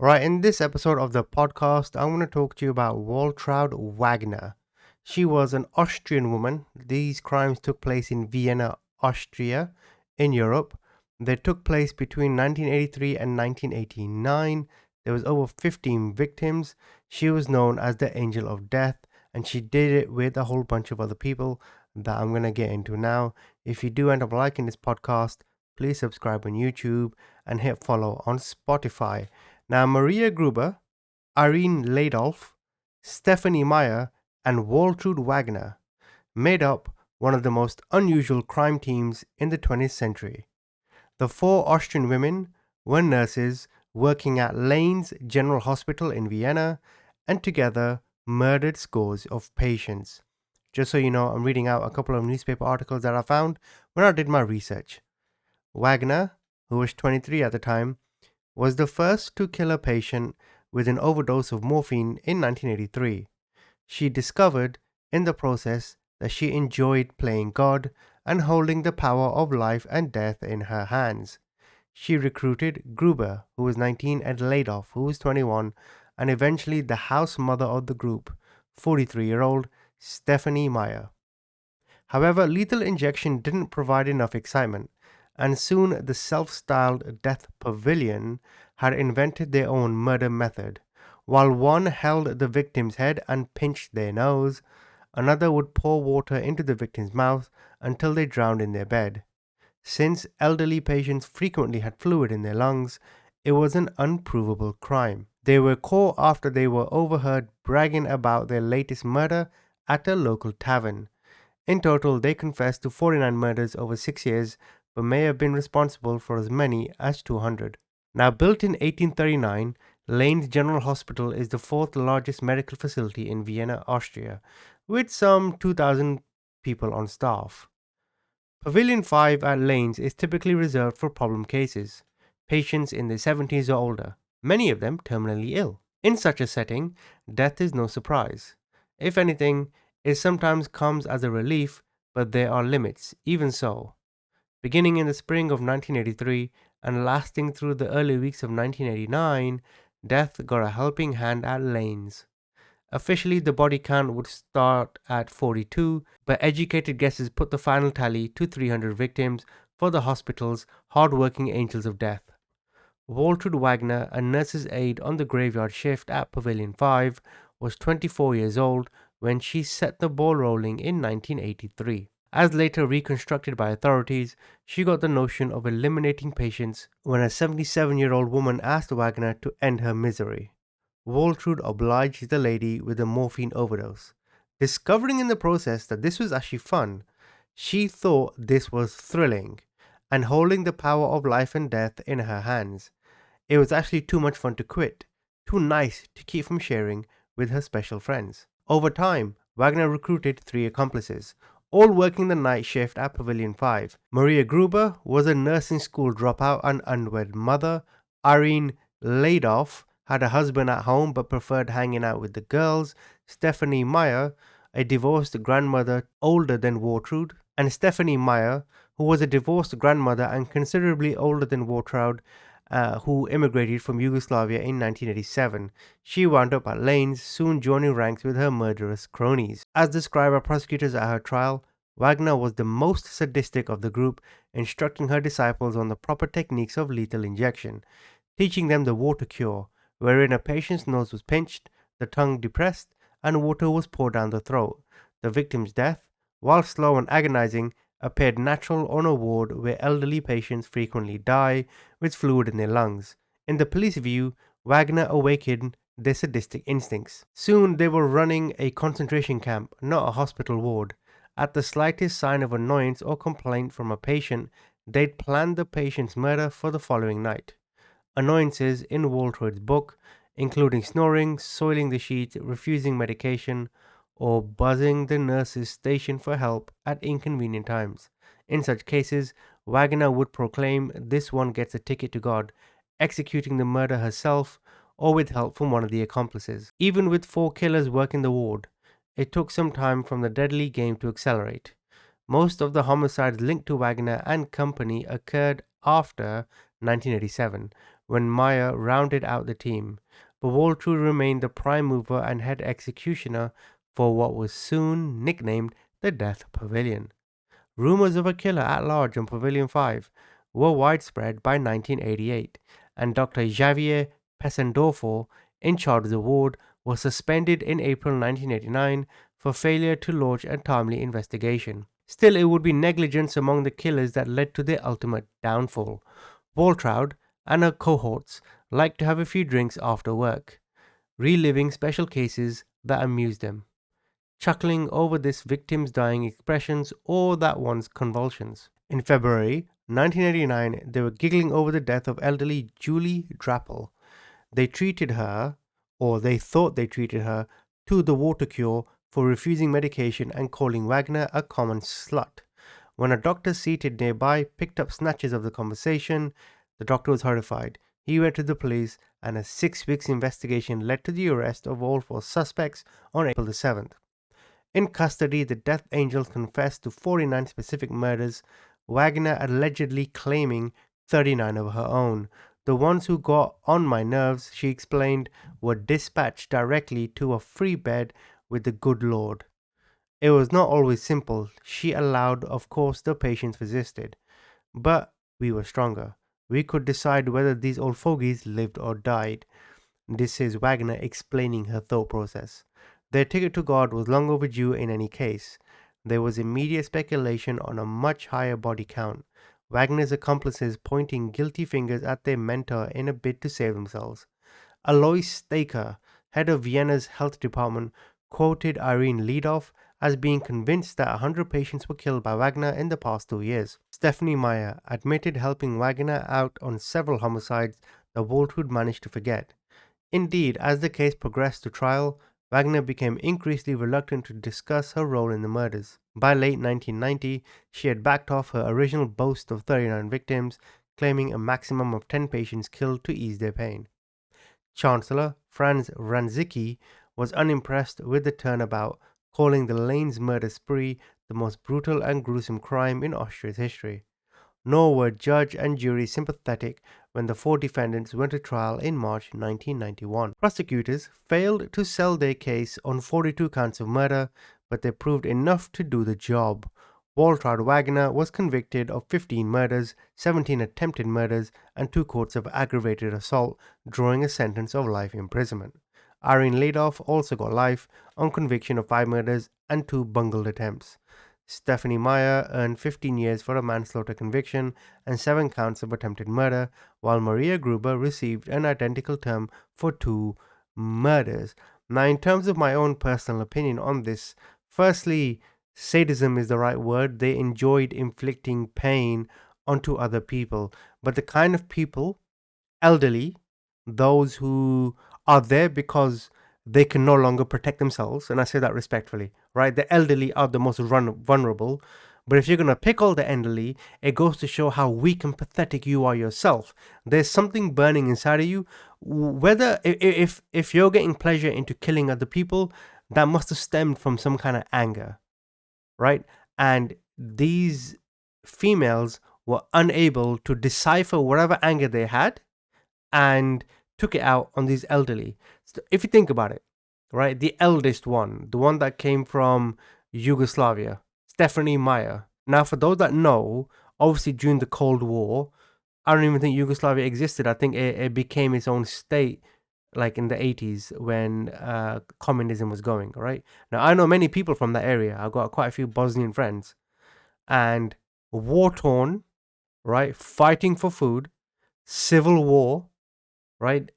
Right, in this episode of the podcast, I'm going to talk to you about Waltraud Wagner. She was an Austrian woman. These crimes took place in Vienna, Austria, in Europe. They took place between 1983 and 1989. There was over 15 victims. She was known as the Angel of Death, and she did it with a whole bunch of other people that I'm going to get into now. If you do end up liking this podcast, please subscribe on YouTube and hit follow on Spotify. Now, Maria Gruber, Irene Ladolf, Stephanie Meyer, and Waltraud Wagner made up one of the most unusual crime teams in the 20th century. The four Austrian women were nurses working at Lane's General Hospital in Vienna and together murdered scores of patients. Just so you know, I'm reading out a couple of newspaper articles that I found when I did my research. Wagner, who was 23 at the time, was the first to kill a patient with an overdose of morphine in 1983. She discovered in the process that she enjoyed playing God and holding the power of life and death in her hands. She recruited Gruber, who was 19, and Ladolf, who was 21, and eventually the house mother of the group, 43-year-old Stephanie Meyer. However, lethal injection didn't provide enough excitement, and soon the self-styled Death Pavilion had invented their own murder method. While one held the victim's head and pinched their nose, another would pour water into the victim's mouth until they drowned in their bed. Since elderly patients frequently had fluid in their lungs, it was an unprovable crime. They were caught after they were overheard bragging about their latest murder at a local tavern. In total, they confessed to 49 murders over 6 years, but may have been responsible for as many as 200. Now, built in 1839, Lane's General Hospital is the fourth largest medical facility in Vienna, Austria, with some 2,000 people on staff. Pavilion 5 at Lane's is typically reserved for problem cases, patients in their 70s or older, many of them terminally ill. In such a setting, death is no surprise. If anything, it sometimes comes as a relief, but there are limits, even so. Beginning in the spring of 1983 and lasting through the early weeks of 1989, death got a helping hand at Lane's. Officially, the body count would start at 42, but educated guesses put the final tally to 300 victims for the hospital's hard-working Angels of Death. Waltraud Wagner, a nurse's aide on the graveyard shift at Pavilion 5, was 24 years old when she set the ball rolling in 1983. As later reconstructed by authorities, she got the notion of eliminating patients when a 77-year-old woman asked Wagner to end her misery. Waltraud obliged the lady with a morphine overdose. Discovering in the process that this was actually fun, she thought this was thrilling and holding the power of life and death in her hands. It was actually too much fun to quit, too nice to keep from sharing with her special friends. Over time, Wagner recruited 3 accomplices, all working the night shift at Pavilion 5. Maria Gruber was a nursing school dropout and unwed mother. Irene Ladolf had a husband at home but preferred hanging out with the girls. Stephanie Meyer, a divorced grandmother older than Waltraud. And Stephanie Meyer, who was a divorced grandmother and considerably older than Waltraud, who immigrated from Yugoslavia in 1987. She wound up at Lane's, soon joining ranks with her murderous cronies. As described by prosecutors at her trial, Wagner was the most sadistic of the group, instructing her disciples on the proper techniques of lethal injection, teaching them the water cure, wherein a patient's nose was pinched, the tongue depressed, and water was poured down the throat. The victim's death, while slow and agonizing, appeared natural on a ward where elderly patients frequently die with fluid in their lungs. In the police view, Wagner awakened their sadistic instincts. Soon they were running a concentration camp, not a hospital ward. At the slightest sign of annoyance or complaint from a patient, they'd planned the patient's murder for the following night. Annoyances in Waltraud's book, including snoring, soiling the sheets, refusing medication, or buzzing the nurse's station for help at inconvenient times. In such cases, Wagner would proclaim this one gets a ticket to God, executing the murder herself or with help from one of the accomplices. Even with 4 killers working the ward, it took some time for the deadly game to accelerate. Most of the homicides linked to Wagner and company occurred after 1987, when Meyer rounded out the team, but Waltraud remained the prime mover and head executioner for what was soon nicknamed the Death Pavilion. Rumors of a killer at large on Pavilion 5 were widespread by 1988, and Dr. Javier Pesandorfo, in charge of the ward, was suspended in April 1989 for failure to launch a timely investigation. Still, it would be negligence among the killers that led to their ultimate downfall. Waltraud and her cohorts liked to have a few drinks after work, reliving special cases that amused them, chuckling over this victim's dying expressions or that one's convulsions. In February 1989, they were giggling over the death of elderly Julie Drappel. They treated her, or they thought they treated her, to the water cure for refusing medication and calling Wagner a common slut. When a doctor seated nearby picked up snatches of the conversation, the doctor was horrified. He went to the police, and a 6 weeks investigation led to the arrest of all 4 suspects on April the 7th. In custody, the Death Angels confessed to 49 specific murders, Wagner allegedly claiming 39 of her own. The ones who got on my nerves, she explained, were dispatched directly to a free bed with the good Lord. It was not always simple. She allowed, of course, the patients resisted. But we were stronger. We could decide whether these old fogies lived or died. This is Wagner explaining her thought process. Their ticket to God was long overdue in any case. There was immediate speculation on a much higher body count, Wagner's accomplices pointing guilty fingers at their mentor in a bid to save themselves. Alois Staker, head of Vienna's health department, quoted Irene Leadoff as being convinced that 100 patients were killed by Wagner in the past 2 years. Stephanie Meyer admitted helping Wagner out on several homicides that Waltraud managed to forget. Indeed, as the case progressed to trial, Wagner became increasingly reluctant to discuss her role in the murders. By late 1990, she had backed off her original boast of 39 victims, claiming a maximum of 10 patients killed to ease their pain. Chancellor Franz Ranzicki was unimpressed with the turnabout, calling the Lanes murder spree the most brutal and gruesome crime in Austria's history. Nor were judge and jury sympathetic when the 4 defendants went to trial in March 1991. Prosecutors failed to sell their case on 42 counts of murder, but they proved enough to do the job. Waltraud Wagner was convicted of 15 murders, 17 attempted murders, and 2 counts of aggravated assault, drawing a sentence of life imprisonment. Irene Leadoff also got life on conviction of 5 murders and 2 bungled attempts. Stephanie Meyer earned 15 years for a manslaughter conviction and 7 counts of attempted murder, while Maria Gruber received an identical term for 2 murders. Now, in terms of my own personal opinion on this, firstly, sadism is the right word. They enjoyed inflicting pain onto other people, but the kind of people, elderly, those who are there because they can no longer protect themselves, and I say that respectfully, right? The elderly are the most vulnerable, but if you're going to pick all the elderly, it goes to show how weak and pathetic you are yourself. There's something burning inside of you. Whether if you're getting pleasure into killing other people, that must have stemmed from some kind of anger, right? And these females were unable to decipher whatever anger they had and took it out on these elderly. So if you think about it, right, the eldest one, the one that came from Yugoslavia, Stephanie Meyer. Now, for those that know, obviously during the Cold War, I don't even think Yugoslavia existed. I think it became its own state like in the 80s when communism was going, right? Now, I know many people from that area. I've got quite a few Bosnian friends. And war-torn, right, fighting for food, civil war, right,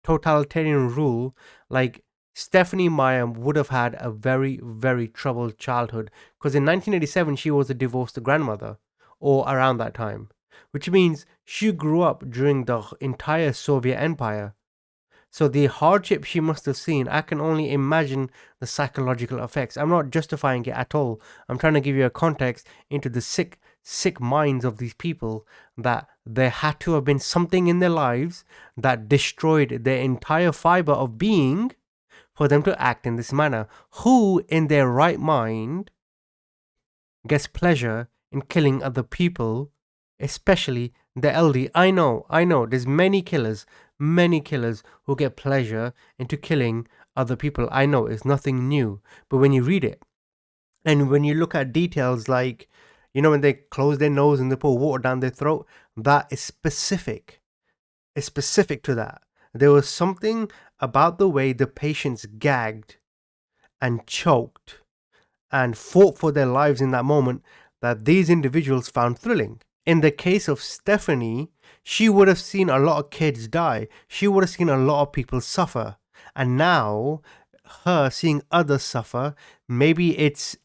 totalitarian rule, like Stephanie Meyer would have had a very, very troubled childhood because in 1987 she was a divorced grandmother or around that time, which means she grew up during the entire Soviet Empire. So the hardship she must have seen, I can only imagine the psychological effects. I'm not justifying it at all. I'm trying to give you a context into the sick minds of these people, that there had to have been something in their lives that destroyed their entire fiber of being for them to act in this manner. Who in their right mind gets pleasure in killing other people, especially The LD, I know, there's many killers who get pleasure into killing other people. I know it's nothing new. But when you read it, and when you look at details like, when they close their nose and they pour water down their throat, that is specific. It's specific to that. There was something about the way the patients gagged and choked and fought for their lives in that moment that these individuals found thrilling. In the case of Stephanie, she would have seen a lot of kids die. She would have seen a lot of people suffer. And now, her seeing others suffer, maybe it's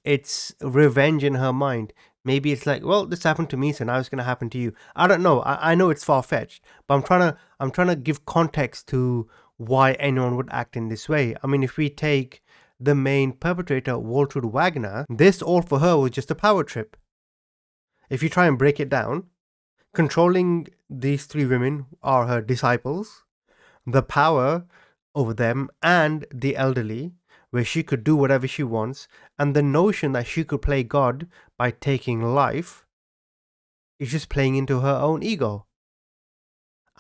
revenge in her mind. Maybe it's like, well, this happened to me, so now it's gonna happen to you. I don't know. I know it's far fetched, but I'm trying to give context to why anyone would act in this way. I mean, if we take the main perpetrator, Waltraud Wagner, this all for her was just a power trip. If you try and break it down, controlling these three women are her disciples, the power over them and the elderly, where she could do whatever she wants, and the notion that she could play God by taking life is just playing into her own ego.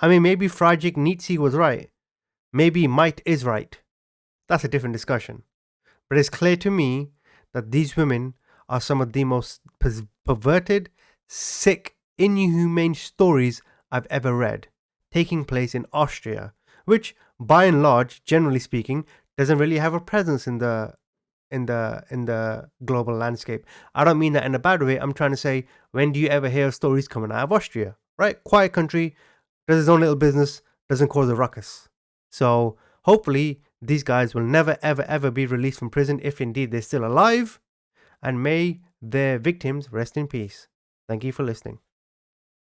I mean, maybe Friedrich Nietzsche was right. Maybe might is right. That's a different discussion. But it's clear to me that these women are some of the most perverted, sick, inhumane stories I've ever read, taking place in Austria, which, by and large, generally speaking, doesn't really have a presence in the global landscape. I don't mean that in a bad way. I'm trying to say, when do you ever hear stories coming out of Austria? Right? Quiet country, does its own little business, doesn't cause a ruckus. So hopefully these guys will never ever ever be released from prison if indeed they're still alive, and may their victims rest in peace. Thank you for listening.